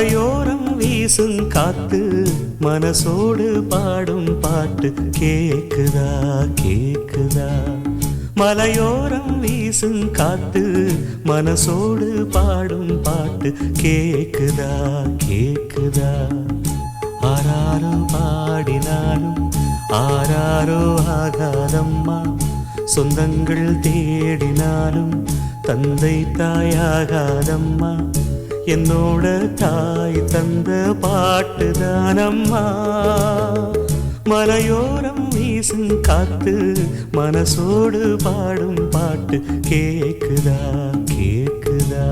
மலையோரம் வீசும் காத்து மனசோடு பாடும் பாட்டு கேக்குதா கேக்குதா. மலையோரம் வீசும் காத்து மனசோடு பாடும் பாட்டு கேக்குதா கேக்குதா. ஆராரோ பாடினாலும் ஆராரோ ஆகாதம்மா, சொந்தங்கள் தேடினாலும் தந்தை தாயாகாதம்மா. என்னோட தாய் தந்த பாட்டுதானம்மா. மலையோரம் வீசும் காத்து மனசோடு பாடும் பாட்டு கேக்குதா கேக்குதா.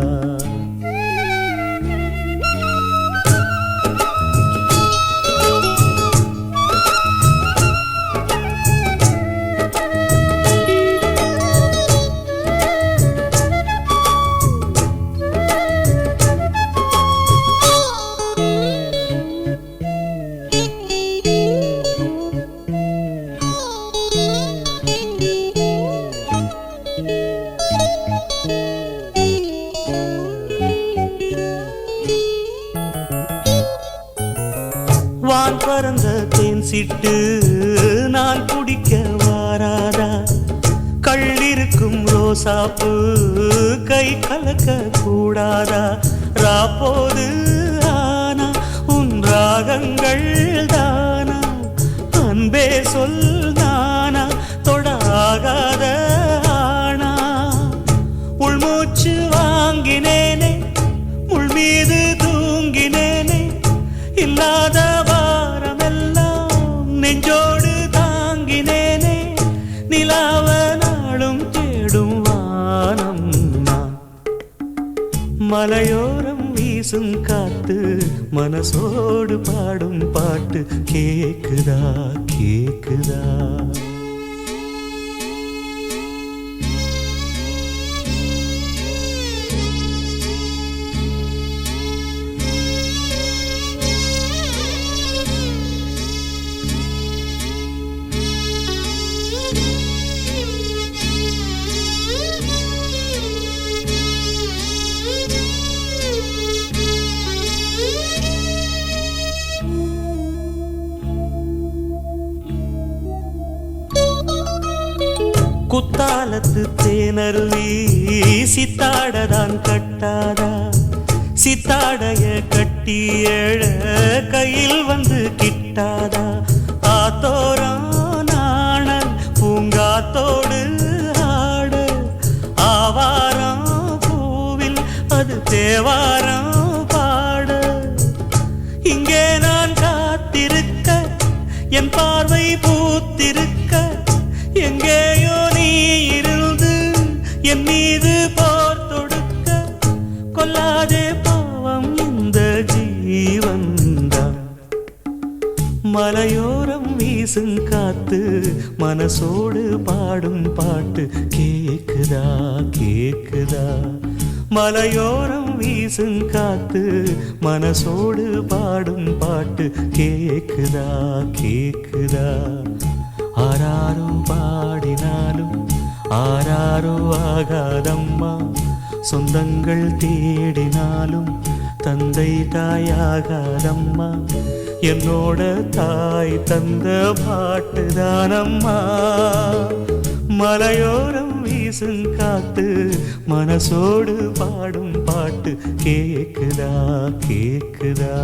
வான் பறந்த தேன் சிட்டு நான் குடிக்க வாராதா. கள்ளிருக்கும் ரோசாப்பு கை கலக்க கூடாதா. ராப்போது ஆனா உன் ராகங்கள் தானா, அன்பே சொல் நானா தொடாகாத ஆனா. உள்மூச்சு வாங்கினேனே முள் மீது தூங்கினேனே, இல்லாத நெஞ்சோடு தாங்கினேனே. நிலாவ நாளும் தேடும் வானம் நான். மலையோரம் வீசும் காத்து மனசோடு பாடும் பாட்டு கேக்குதா கேக்குதா. குத்தாலத்து தேனருவி சித்தாடதான் கட்டாதா. சித்தாடைய கட்டி எழ கையில் வந்து கிட்டாதா. ஆத்தோரம் நாணல் பூங்காத்தோடு ஆட, ஆவாரம் பூவில் அது தேவாரம் பாட. இங்கே நான் காத்திருக்க என் பார்வை பூத்திருக்க, எங்கேயோ நீ இருந்து என் மீது போர் தொடுக்க. கொல்லாதே பாவம் இந்த ஜீவன்தான். மலையோரம் வீசும் காத்து மனசோடு பாடும் பாட்டு கேக்குதா கேக்குதா. மலையோரம் வீசும் காத்து மனசோடு பாடும் பாட்டு கேக்குதா கேக்குதா. ஆராரோ பாடினாலும் ஆராரோ ஆகாதம்மா, சொந்தங்கள் தேடினாலும் தந்தை தாயாகாதம்மா. என்னோட தாய் தந்த பாட்டுதானம்மா. மலையோரம் வீசும் காத்து மனசோடு பாடும் பாட்டு கேக்குதா கேக்குதா.